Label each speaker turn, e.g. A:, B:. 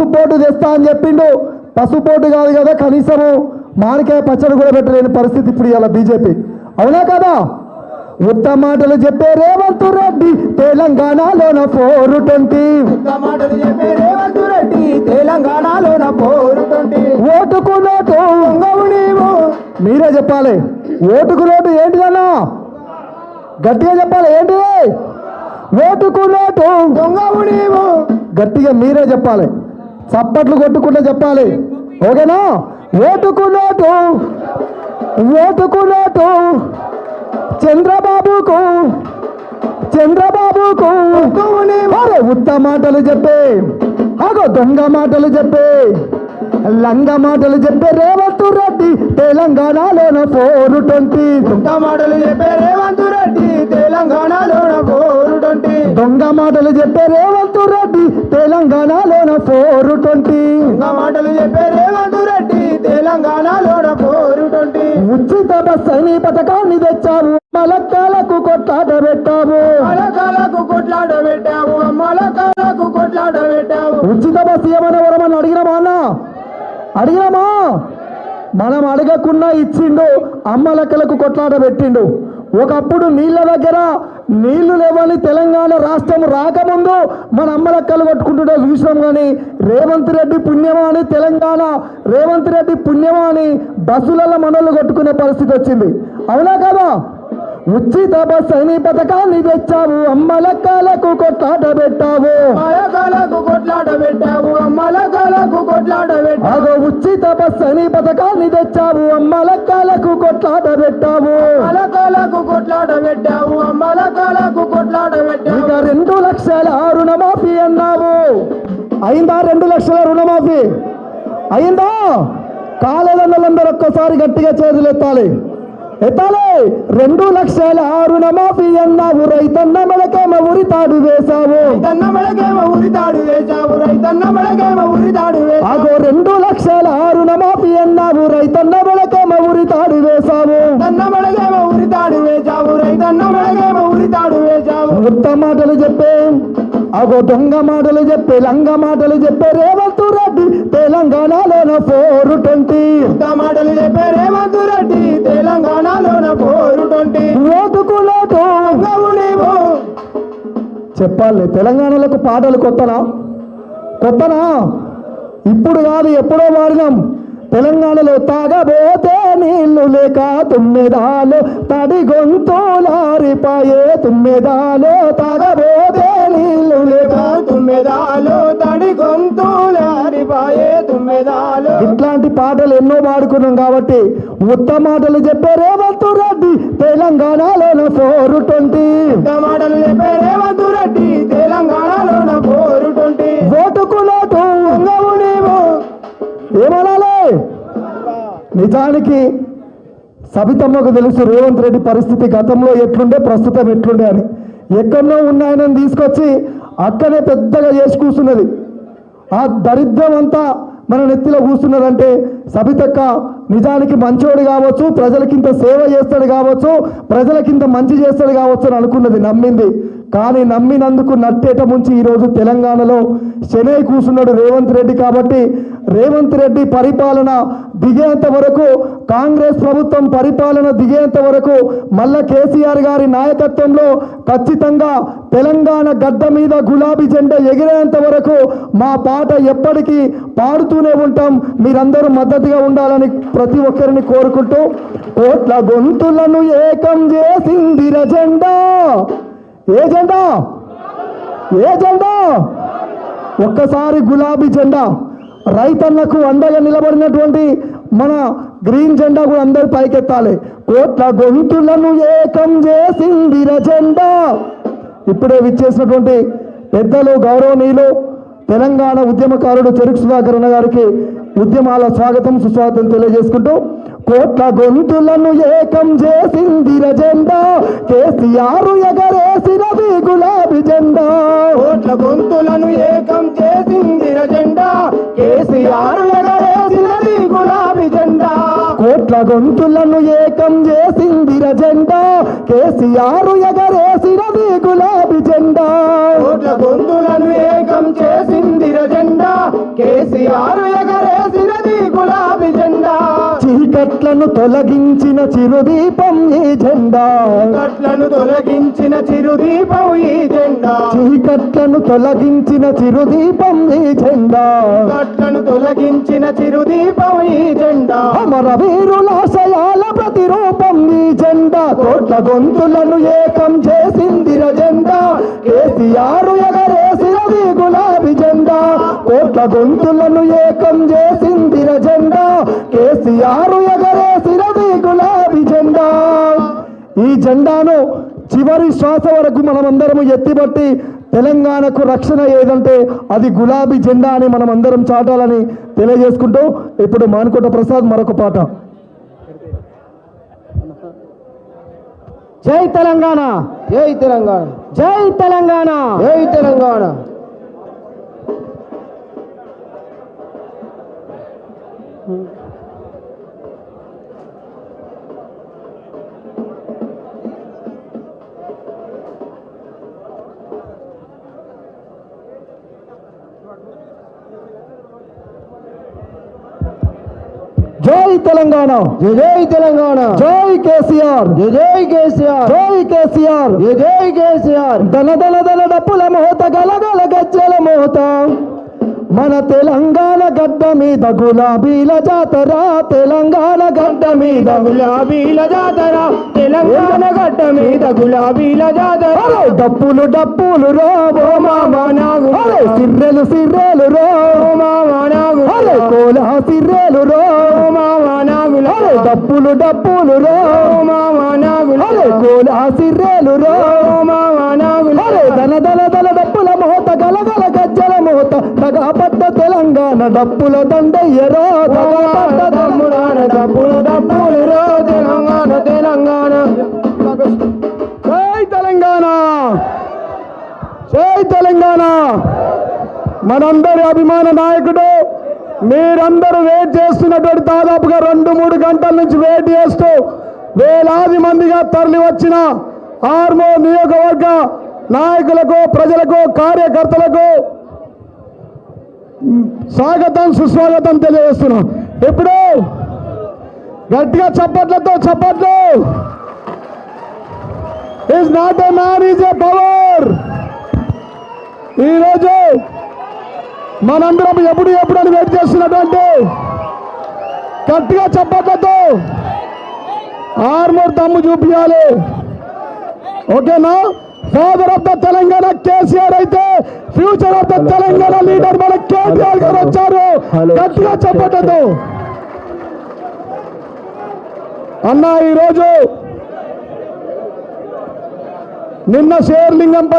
A: పసుపోటు తెస్తా అని చెప్పిండు. పసుపోటు కాదు కదా, కనీసము మామిడికాయ పచ్చడి కూడా పెట్టలేని పరిస్థితి ఇప్పుడు ఇలా బీజేపీ. అవునా కదా? ఉత్త మాటలు చెప్పే రేవంత్ రెడ్డి తెలంగాణలోన 420.
B: తెలంగాణలోన 420.
A: ఓటుకు నోటు
B: నీవు
A: మీరే చెప్పాలి. ఓటుకు నోటు ఏంటిదన్నా గట్టిగా చెప్పాలి. ఏంటిది ఓటుకు నోటు?
B: దొంగవు నీవు.
A: గట్టిగా మీరే చెప్పాలి, చప్పట్లు కొట్టుకుంటే చెప్పాలి. ఓకేనా? ఓటుకు నోటు, ఓటుకు నోటు చంద్రబాబుకు, చంద్రబాబుకు. అరే ఉత్త మాటలు చెప్పే, అగో దొంగ మాటలు చెప్పే, లంగ మాటలు చెప్పే రేవంత్ రెడ్డి తెలంగాణలోన 420.
B: దొంగ మాటలు చెప్పే రేవంత్ రెడ్డి తెలంగాణలోన 420.
A: దొంగ మాటలు చెప్పే రేవంత్ రెడ్డి తెలంగాణలోన 420.
B: దొంగ మాటలు చెప్పే రేవంత్ రెడ్డి తెలంగాణలోన 420.
A: ఉచిత బస్ అని పథకాన్ని తెచ్చావు, మలక్కాలకు కొట్లాట పెట్టావు.
B: మలకాలకు కొట్లాట పెట్టావు, మలకాలకు కొట్లాట పెట్టావు.
A: ఉచిత బస్ ఏమన్నా వరమని అడిగినామా అన్న? అడిగినామా? మనం అడగకుండా ఇచ్చిండు, అమ్మలక్కలకు కొట్లాట పెట్టిండు. ఒకప్పుడు నీళ్ళ దగ్గర నీళ్లు లేవని తెలంగాణ రాష్ట్రం రాకముందు మన అమ్మలక్కలు కొట్టుకుంటుంటే చూసినాం. కానీ రేవంత్ రెడ్డి పుణ్యమా అని తెలంగాణ, రేవంత్ రెడ్డి పుణ్యమా అని బస్సులలో మనోళ్ళు కొట్టుకునే పరిస్థితి వచ్చింది. అవునా కదా? ఉచిత బస్ అని పథకాన్ని తెచ్చావు, అమ్మలక్కలకు కొట్లాట పెట్టావు.
B: మలకాలకు కొట్లాట పెట్టావు, మలకాలకు కొట్లాట పెట్టావు.
A: అగో ఉచిత బస్ అని పథకాన్ని తెచ్చావు, అమ్మలక్కలకు కొట్లాట పెట్టావు.
B: మలకాలకు కొట్లాట పెట్టావు, మలకాలకు కొట్లాట పెట్టావు.
A: ఇక 2 లక్షల రుణమాఫీ అన్నావు. అయిందా? 2 లక్షల రుణమాఫీ అయిందా? కాలేదన్నలందరూ ఒక్కసారి గట్టిగా చేతులు ఎత్తాలి, ఎత్తాలి. 2 లక్షల రుణమాఫీ అన్నావు, రైతన్న మెడకేమ ఉరితాడు వేశావు.
B: రైతన్న మెడకేమ ఉరితాడు వేశావు, రైతన్న మెడకేమ ఉరితాడు వేశావు.
A: అగో 2 లక్షల రుణమాఫీ అన్నావు, రైతన్న మెడకేమ ఉరితాడు వేశావు.
B: రైతన్న మెడకేమ ఉరితాడు వేశావు, రైతన్న మెడకేమ ఉరితాడు వేశావు.
A: ఉత్త మాటలు చెప్పే, అగో దొంగ మాటలు చెప్పే, లంగ మాటలు చెప్పే రేవంత్ రెడ్డి తెలంగాణలోన 420.
B: ఉత్త మాటలు చెప్పే రేవంత్ రెడ్డి తెలంగాణలోన 420.
A: ఓటుకు నోటు
B: దొంగవు నీవు.
A: చెప్పాలి. తెలంగాణలకు పాటలు కొత్తనా? కొత్తనా? ఇప్పుడు కాదు, ఎప్పుడో వాడినాం. తెలంగాణలో తాగబోతే నీళ్లు లేక తుమ్మెదాలు తడి గొంతులారిపాయే, తుమ్మెదాలు తాగబోతే నీళ్లు లేక.
B: తుమ్మెదాలు తడి గొంతులారిపాయే, తుమ్మెదాలు.
A: ఇట్లాంటి పాటలు ఎన్నో పాడుకున్నాం కాబట్టి ఉత్త మాటలు చెప్పే రేవంత్ రెడ్డి తెలంగాణలోన 420.
B: ఉత్త మాటలు చెప్పే రేవంత్ రెడ్డి తెలంగాణలోన 420.
A: ఓటుకు నోటు
B: దొంగవు నీవు.
A: ఏమనాలి? నిజానికి సబితమ్మకు తెలుసు రేవంత్ రెడ్డి పరిస్థితి గతంలో ఎట్లుండే, ప్రస్తుతం ఎట్లుండే అని. ఎక్కడో ఉన్న ఆయనను తీసుకొచ్చి అక్కడే పెద్దగా చేసి కూర్చున్నది. ఆ దరిద్రం అంతా మన నెత్తిలో కూర్చున్నదంటే సబితక్క నిజానికి మంచోడు కావచ్చు, ప్రజలకింత సేవ చేస్తాడు కావచ్చు, ప్రజలకింత మంచి చేస్తాడు కావచ్చు అని అనుకున్నది, నమ్మింది. కానీ నమ్మినందుకు నట్టేట ముంచి ఈరోజు తెలంగాణలో శనై కూర్చున్నాడు రేవంత్ రెడ్డి. కాబట్టి రేవంత్ రెడ్డి పరిపాలన దిగేంత వరకు, కాంగ్రెస్ ప్రభుత్వం పరిపాలన దిగేంత వరకు, మళ్ళా కేసీఆర్ గారి నాయకత్వంలో ఖచ్చితంగా తెలంగాణ గడ్డ మీద గులాబీ జెండా ఎగిరేంత వరకు మా పాట ఎప్పటికీ పాడుతూనే ఉంటాం. మీరందరూ మద్దతుగా ఉండాలని ప్రతి ఒక్కరిని కోరుకుంటూ, కోట్ల గొంతులను ఏకం చేసిందిర జెండా. ఏ జెండా? ఏ జెండా? ఒక్కసారి గులాబీ జెండా. రైతన్నకు అండగా నిలబడినటువంటి మన గ్రీన్ జెండా కూడా అందరూ పైకెత్తాలి. కోట్ల గొంతులను ఏకం చేసిందిర జెండా. ఇప్పుడే విచ్చేసినటువంటి పెద్దలు, గౌరవనీయులు, తెలంగాణ ఉద్యమకారుడు చెరుకు సుధాకర్ అన్న గారికి ఉద్యమాల స్వాగతం, సుస్వాగతం తెలియజేసుకుంటూ, కోట్ల గొంతులను ఏకం చేసిందిర జెండా, కేసీఆర్ ఎగరేసినది గులాబీ జెండా.
B: కోట్ల గొంతులను ఏకం చేసిందిర జెండా, కేసీఆర్ ఎగరేసినది గులాబీ జెండా.
A: కోట్ల గొంతులను ఏకం చేసిందిర జెండా, కేసీఆర్ ఎగరేసినది గులాబీ జెండా.
B: కోట్ల గొంతులను ఏకం చేసిందిర జెండా, కేసీఆర్ ఎగరేసినది గులాబీ జెండా
A: చీకట్లను తొలగించిన చిరుదీపం ఈ జెండా
B: కట్లను తొలగించిన చిరుదీపం ఈ జెండా
A: చీకట్లను తొలగించిన చిరుదీపం ఈ జెండా
B: కట్లను తొలగించిన చిరుదీపం ఈ జెండా
A: అమరవీరుల ఆశయాల ప్రతిరూపం ఈ జెండా కోట్ల గొంతులను ఏకం చేసిందిర జెండా కేసీఆర్ ఎగరేసినది గులాబీ జెండా కోట్ల గొంతులను ఏకం చేసిందిర జెండా కేసీఆర్ ఎగరేసినది గులాబీ జెండా ఈ జెండాను చివరి శ్వాస వరకు మనమందరము ఎత్తిపట్టి తెలంగాణకు రక్షణ ఏదంటే అది గులాబీ జెండా అని మనం అందరం చాటాలని తెలియజేసుకుంటూ ఇప్పుడు మానుకోట ప్రసాద్ మరొక పాట.
B: జై తెలంగాణ జై తెలంగాణ జై తెలంగాణ జై తెలంగాణ
A: జై తెలంగాణ
B: జై తెలంగాణ
A: జై కేసీఆర్
B: జై కేసీఆర్
A: జై కేసీఆర్
B: జై కేసీఆర్
A: దన దన దన డప్పుల మోత గలగల గజ్జల మోత మన తెలంగాణ గడ్డ మీద గులాబీల జాతర తెలంగాణ గడ్డ మీద
B: గులాబీల జాతర తెలంగాణ గడ్డ మీద గులాబీల జాతర
A: డప్పులు డప్పులు రో
B: మామా నాగు
A: సిర్రెలు సిర్రెలు రో
B: మామా నాగు
A: కోలా సిర్రెలు రో
B: మామా నాగు
A: డప్పులు డప్పులు రో
B: మామా నాగు
A: కోలా సిర్రెలు రో
B: మామా నాగు
A: దన దన దన డప్పుల మోత గలగల గజ్జల మోత తగపడ్డ తెలంగాణ డప్పుల దండయ్యరో తగపడ్డ
B: తమ్ముడాన డప్పులు డప్పులు రో తెలంగాణ తెలంగాణ
A: జై తెలంగాణ జై తెలంగాణ మనందరి అభిమాన నాయకుడు మీరందరూ వెయిట్ చేస్తున్నటువంటి దాదాపుగా 2-3 గంటల నుంచి వెయిట్ చేస్తూ వేలాది మందిగా తరలి వచ్చిన ఆర్మూర్ నియోజకవర్గ నాయకులకు ప్రజలకు కార్యకర్తలకు స్వాగతం సుస్వాగతం తెలియజేస్తున్నాం. ఇప్పుడు గట్టిగా చప్పట్లతో చప్పట్లు. Is not a man, is a power. ఈరోజు మనందరం ఎప్పుడు అని వెయిట్ చేస్తున్నటువంటి గట్టిగా చప్పట్లతో ఆర్మూర్ దమ్ము చూపించాలి. ఓకేనా? Father of the Telangana KCR అయితే future of the Telangana leader మన కేటీఆర్ గారు వచ్చారు. గట్టిగా చప్పట్లతో అన్న ఈరోజు నిన్న షేర్లింగం